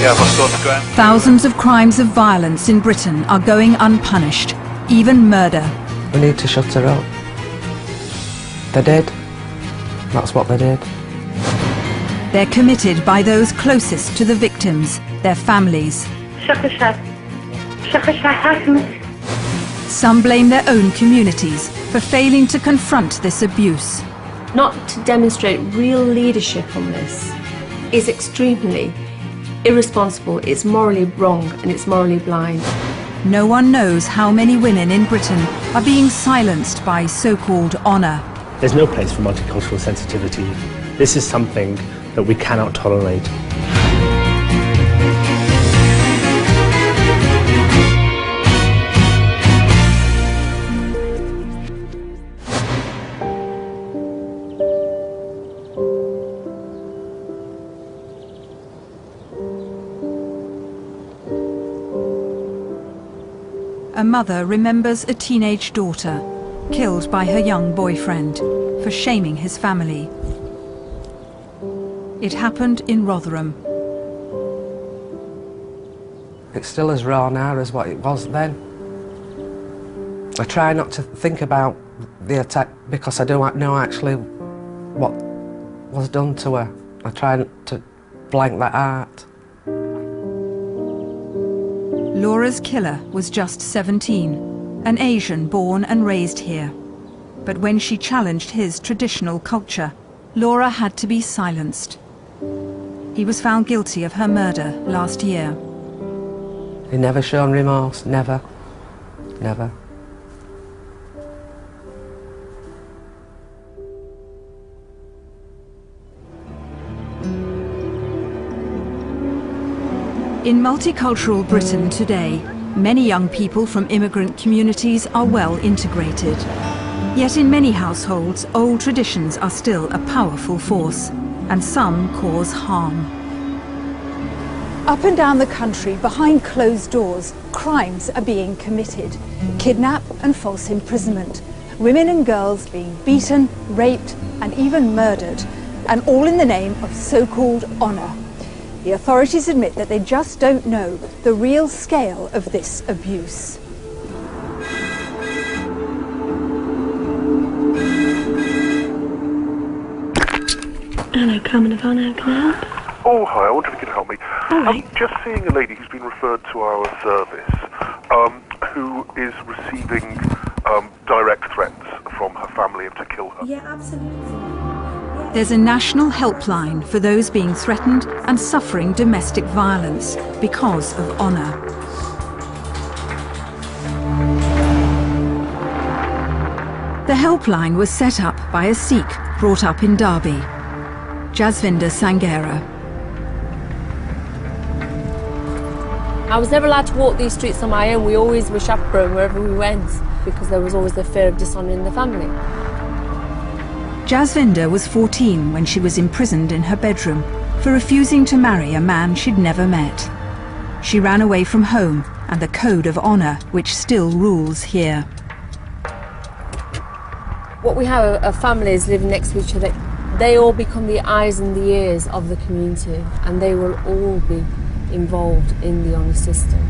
Thousands of crimes of violence in Britain are going unpunished, even murder. We need to shut her up. They did. That's what they did. They're committed by those closest to the victims, their families. Some blame their own communities for failing to confront this abuse. Not to demonstrate real leadership on this is extremely irresponsible, it's morally wrong and it's morally blind. No one knows how many women in Britain are being silenced by so-called honour. There's no place for multicultural sensitivity. This is something that we cannot tolerate. A mother remembers a teenage daughter killed by her young boyfriend for shaming his family. It happened in Rotherham. It's still as raw now as what it was then. I try not to think about the attack because I don't know actually what was done to her. I try to blank that out. Laura's killer was just 17, an Asian born and raised here. But when she challenged his traditional culture, Laura had to be silenced. He was found guilty of her murder last year. He never shown remorse, never, never. In multicultural Britain today, many young people from immigrant communities are well integrated. Yet in many households, old traditions are still a powerful force, and some cause harm. Up and down the country, behind closed doors, crimes are being committed. Kidnap and false imprisonment. Women and girls being beaten, raped, and even murdered, and all in the name of so-called honour. The authorities admit that they just don't know the real scale of this abuse. Hello, Carmen Ivana, can I help? Oh, hi, I wonder if you can help me. Right. I'm just seeing a lady who's been referred to our service, who is receiving direct threats from her family to kill her. Yeah, absolutely. There's a national helpline for those being threatened and suffering domestic violence because of honour. The helpline was set up by a Sikh brought up in Derby, Jasvinder Sangera. I was never allowed to walk these streets on my own. We always were chaperoned wherever we went because there was always the fear of dishonour in the family. Jasvinder was 14 when she was imprisoned in her bedroom for refusing to marry a man she'd never met. She ran away from home and the code of honour which still rules here. What we have are families living next to each other. They all become the eyes and the ears of the community, and they will all be involved in the honour system.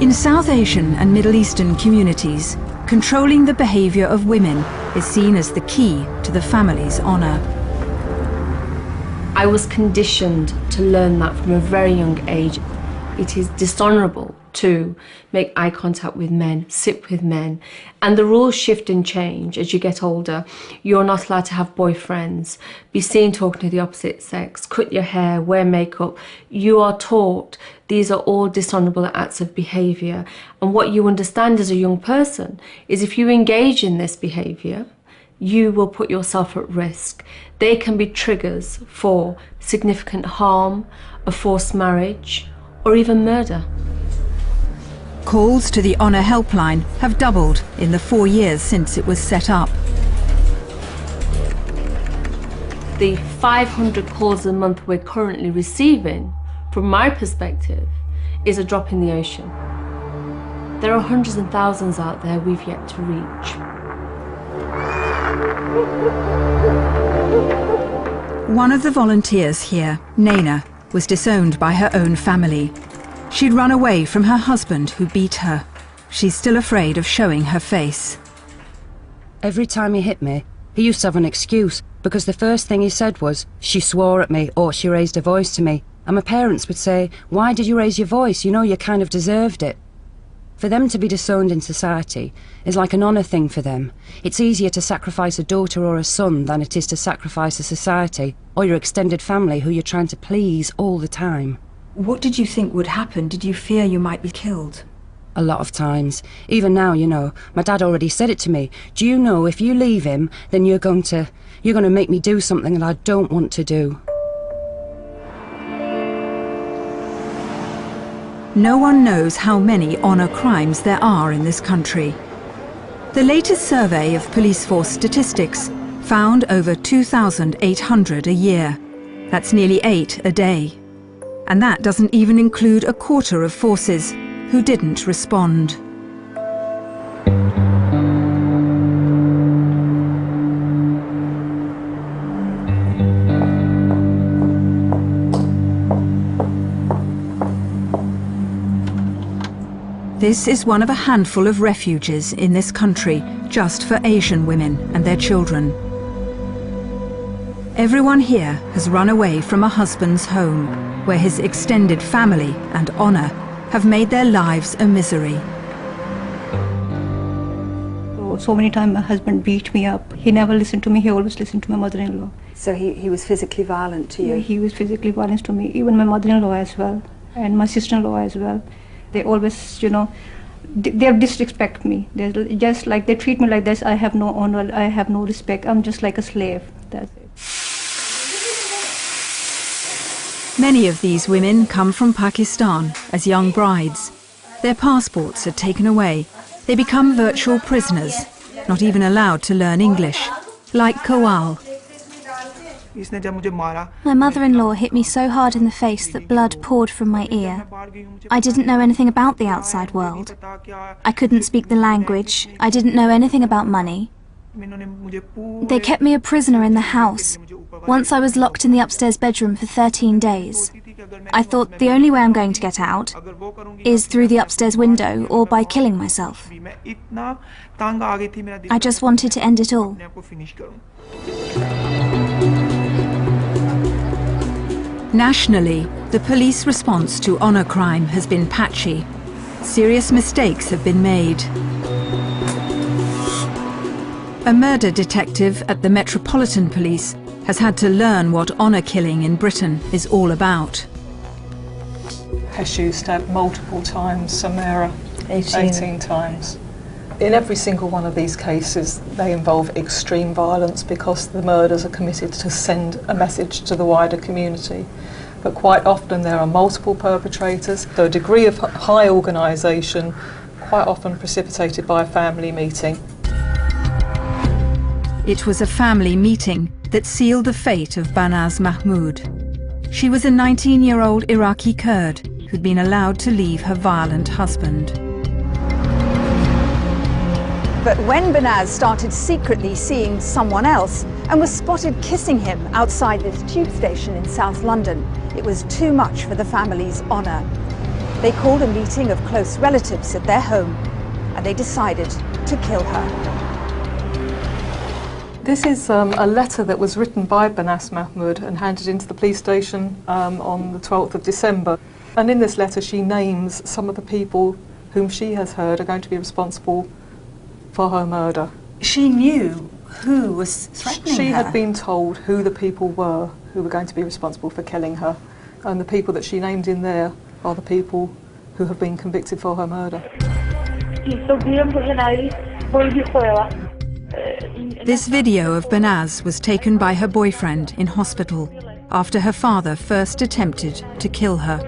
In South Asian and Middle Eastern communities, controlling the behaviour of women is seen as the key to the family's honour. I was conditioned to learn that from a very young age. It is dishonourable to make eye contact with men, sit with men, and the rules shift and change as you get older. You're not allowed to have boyfriends, be seen talking to the opposite sex, cut your hair, wear makeup. You are taught these are all dishonourable acts of behaviour, and what you understand as a young person is if you engage in this behaviour, you will put yourself at risk. They can be triggers for significant harm, a forced marriage, or even murder. Calls to the Honour Helpline have doubled in the 4 years since it was set up. The 500 calls a month we're currently receiving, from my perspective, is a drop in the ocean. There are hundreds and thousands out there we've yet to reach. One of the volunteers here, Naina, was disowned by her own family. She'd run away from her husband who beat her. She's still afraid of showing her face. Every time he hit me, he used to have an excuse, because the first thing he said was, she swore at me or she raised her voice to me. And my parents would say, why did you raise your voice? You know, you kind of deserved it. For them to be disowned in society is like an honour thing for them. It's easier to sacrifice a daughter or a son than it is to sacrifice a society or your extended family who you're trying to please all the time. What did you think would happen? Did you fear you might be killed? A lot of times. Even now, you know, my dad already said it to me. Do you know, if you leave him, then you're going to make me do something that I don't want to do. No one knows how many honour crimes there are in this country. The latest survey of police force statistics found over 2,800 a year. That's nearly 8 a day. And that doesn't even include a quarter of forces who didn't respond. This is one of a handful of refuges in this country just for Asian women and their children. Everyone here has run away from a husband's home, where his extended family and honour have made their lives a misery. So many times my husband beat me up. He never listened to me, he always listened to my mother-in-law. So he was physically violent to you? Yeah, he was physically violent to me, even my mother-in-law as well, and my sister-in-law as well. They always, you know, they disrespect me. They're just like, they treat me like this. I have no honor, I have no respect. I'm just like a slave. That's it. Many of these women come from Pakistan as young brides. Their passports are taken away. They become virtual prisoners, not even allowed to learn English, like Kawal. My mother-in-law hit me so hard in the face that blood poured from my ear. I didn't know anything about the outside world. I couldn't speak the language. I didn't know anything about money. They kept me a prisoner in the house. Once I was locked in the upstairs bedroom for 13 days. I thought the only way I'm going to get out is through the upstairs window or by killing myself. I just wanted to end it all. Nationally, the police response to honour crime has been patchy. Serious mistakes have been made. A murder detective at the Metropolitan Police has had to learn what honour killing in Britain is all about. Heshu stabbed multiple times, Samara 18 times. In every single one of these cases, they involve extreme violence because the murders are committed to send a message to the wider community. But quite often there are multiple perpetrators, so a degree of high organisation, quite often precipitated by a family meeting. It was a family meeting that sealed the fate of Banaz Mahmood. She was a 19-year-old Iraqi Kurd who'd been allowed to leave her violent husband. But when Banaz started secretly seeing someone else and was spotted kissing him outside this tube station in South London, it was too much for the family's honour. They called a meeting of close relatives at their home and they decided to kill her. This is a letter that was written by Banaz Mahmood and handed into the police station on the 12th of December. And in this letter she names some of the people whom she has heard are going to be responsible for her murder. She knew who was threatening her. She had been told who the people were who were going to be responsible for killing her. And the people that she named in there are the people who have been convicted for her murder. This video of Banaz was taken by her boyfriend in hospital after her father first attempted to kill her.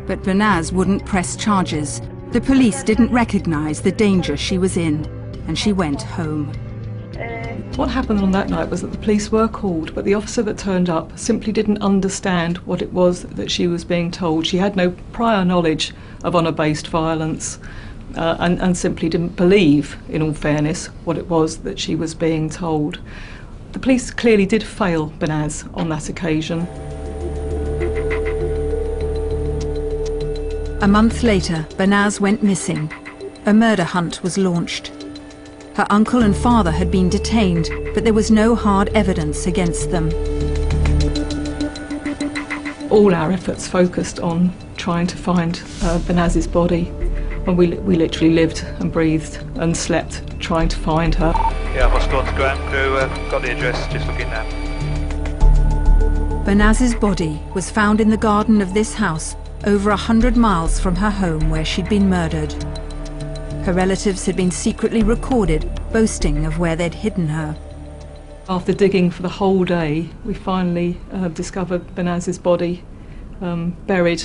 But Banaz wouldn't press charges. The police didn't recognise the danger she was in, and she went home. What happened on that night was that the police were called, but the officer that turned up simply didn't understand what it was that she was being told. She had no prior knowledge of honour-based violence and simply didn't believe, in all fairness, what it was that she was being told. The police clearly did fail Banaz on that occasion. A month later, Banaz went missing. A murder hunt was launched. Her uncle and father had been detained, but there was no hard evidence against them. All our efforts focused on trying to find Banaz's body, and we literally lived and breathed and slept trying to find her. Yeah, I've just gone to ground crew, got the address, just looking now. Banaz's body was found in the garden of this house, over 100 miles from her home where she'd been murdered. Her relatives had been secretly recorded, boasting of where they'd hidden her. After digging for the whole day, we finally discovered Banaz's body buried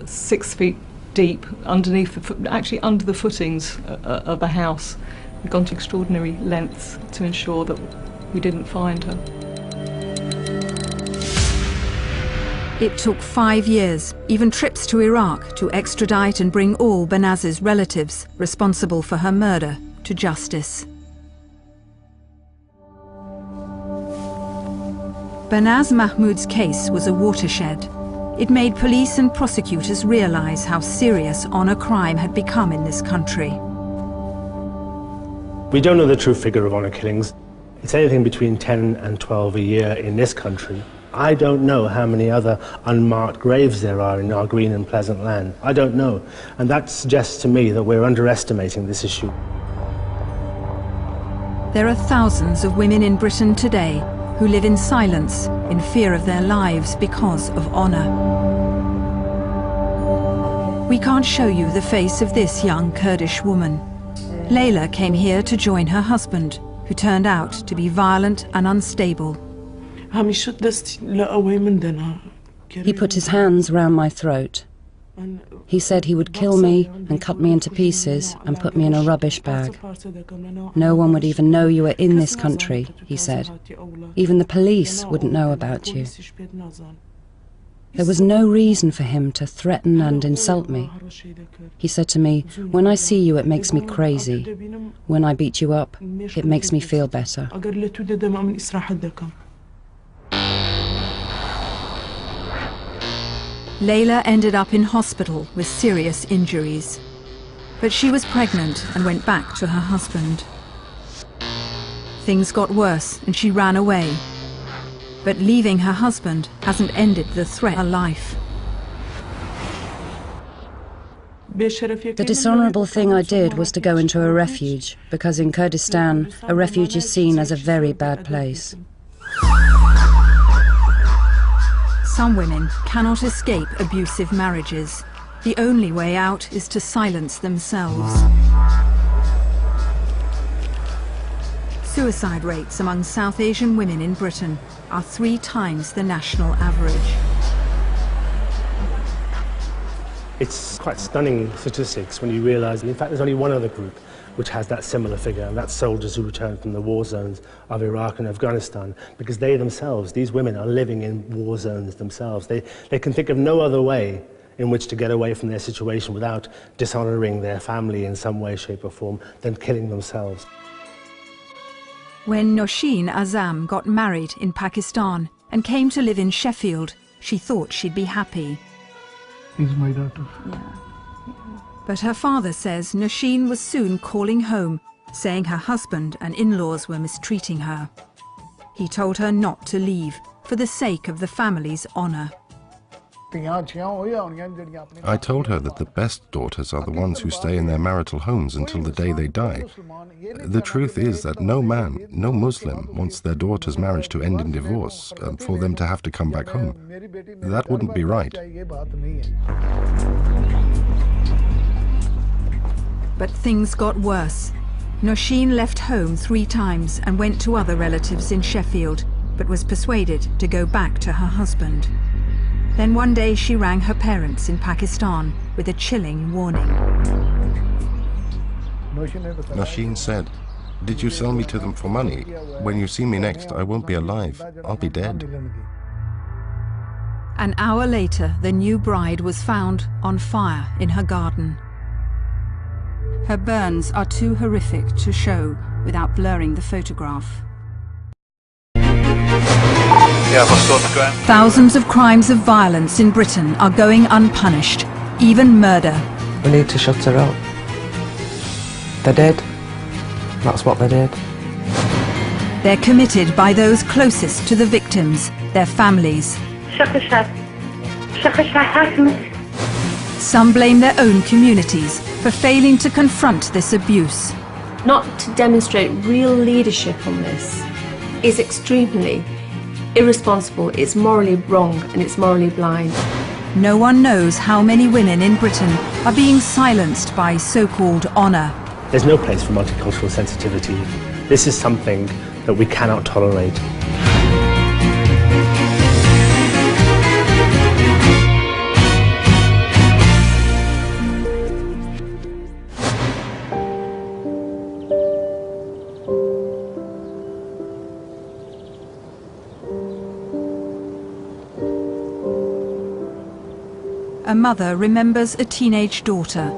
6 feet deep underneath, actually under the footings of the house. We'd gone to extraordinary lengths to ensure that we didn't find her. It took 5 years, even trips to Iraq, to extradite and bring all Banaz's relatives responsible for her murder to justice. Banaz Mahmoud's case was a watershed. It made police and prosecutors realize how serious honor crime had become in this country. We don't know the true figure of honor killings. It's anything between 10 and 12 a year in this country. I don't know how many other unmarked graves there are in our green and pleasant land. I don't know. And that suggests to me that we're underestimating this issue. There are thousands of women in Britain today who live in silence, in fear of their lives because of honor. We can't show you the face of this young Kurdish woman. Layla came here to join her husband, who turned out to be violent and unstable. He put his hands round my throat. He said he would kill me and cut me into pieces and put me in a rubbish bag. No one would even know you were in this country, he said. Even the police wouldn't know about you. There was no reason for him to threaten and insult me. He said to me, "When I see you, it makes me crazy. When I beat you up, it makes me feel better." Layla ended up in hospital with serious injuries. But she was pregnant and went back to her husband. Things got worse and she ran away. But leaving her husband hasn't ended the threat of her life. The dishonourable thing I did was to go into a refuge, because in Kurdistan, a refuge is seen as a very bad place. Some women cannot escape abusive marriages. The only way out is to silence themselves. Suicide rates among South Asian women in Britain are 3 times the national average. It's quite stunning statistics when you realise that in fact there's only one other group which has that similar figure, and that's soldiers who return from the war zones of Iraq and Afghanistan, because they themselves, these women, are living in war zones themselves. They can think of no other way in which to get away from their situation without dishonouring their family in some way, shape or form than killing themselves. When Nosheen Azam got married in Pakistan and came to live in Sheffield, she thought she'd be happy. He's my daughter. Yeah. But her father says Nosheen was soon calling home, saying her husband and in-laws were mistreating her. He told her not to leave, for the sake of the family's honour. I told her that the best daughters are the ones who stay in their marital homes until the day they die. The truth is that no man, no Muslim, wants their daughter's marriage to end in divorce, for them to have to come back home. That wouldn't be right. But things got worse. Nosheen left home 3 times and went to other relatives in Sheffield, but was persuaded to go back to her husband. Then one day she rang her parents in Pakistan with a chilling warning. Nosheen said, "Did you sell me to them for money? When you see me next, I won't be alive. I'll be dead." An hour later, the new bride was found on fire in her garden. Her burns are too horrific to show without blurring the photograph. Yeah, I've got to go out. Thousands of crimes of violence in Britain are going unpunished, even murder. We need to shut her up. They did. That's what they did. They're committed by those closest to the victims, their families. Some blame their own communities for failing to confront this abuse. Not to demonstrate real leadership on this is extremely irresponsible, it's morally wrong and it's morally blind. No one knows how many women in Britain are being silenced by so-called honour. There's no place for multicultural sensitivity. This is something that we cannot tolerate. A mother remembers a teenage daughter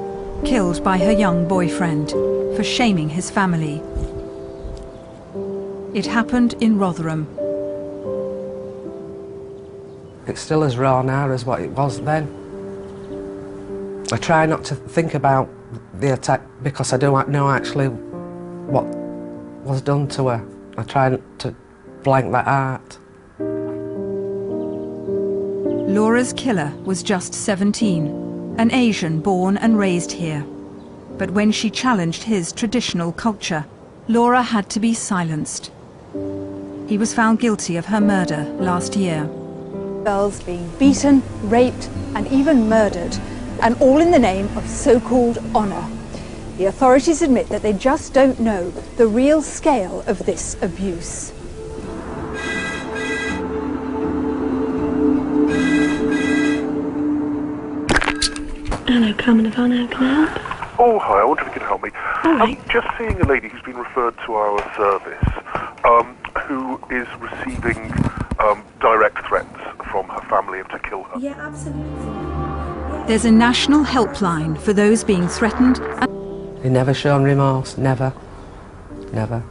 killed by her young boyfriend for shaming his family. It happened in Rotherham. It's still as raw now as what it was then. I try not to think about the attack because I don't know actually what was done to her. I try to blank that out. Laura's killer was just 17, an Asian born and raised here. But when she challenged his traditional culture, Laura had to be silenced. He was found guilty of her murder last year. Girls being beaten, raped and even murdered, and all in the name of so-called honour. The authorities admit that they just don't know the real scale of this abuse. Hello, Carmen Ivana, can I help? Oh, hi, I wonder if you can help me. All right. I'm just seeing a lady who's been referred to our service, who is receiving direct threats from her family to kill her. Yeah, absolutely. There's a national helpline for those being threatened. He never shown remorse, never, never.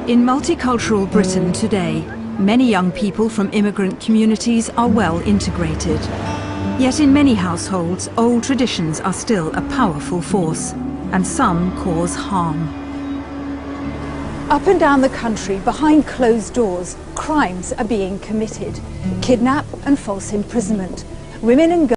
In multicultural Britain today, many young people from immigrant communities are well integrated. Yet in many households, old traditions are still a powerful force, and some cause harm. Up and down the country, behind closed doors, crimes are being committed. Kidnap and false imprisonment. Women and girls